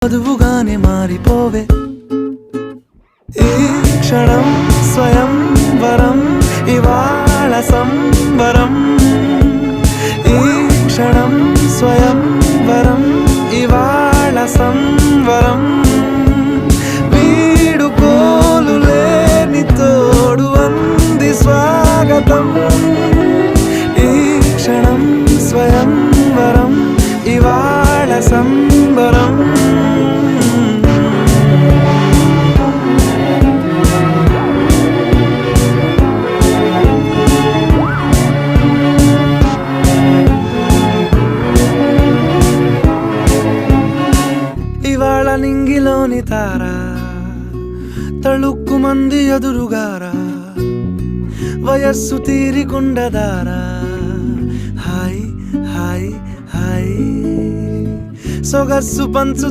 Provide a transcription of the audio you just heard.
వధువుగానే మారిపోవే ఈ క్షణం స్వయం వరం ఇవాళ సంబరం ఈ క్షణం స్వయం వరం ఇవాళ సంవరం వీడుకోలు లేని తోడు అంది స్వాగతం ఈ క్షణం స్వయం వరం ఇవాళ సంబరం ఇవాళ నింగిలోని తారా తళుక్కు మంది ఎదురుగారా వయస్సు తీరికుండదారా హాయ్ హాయ్ హాయ్ సొగస్సు పంచు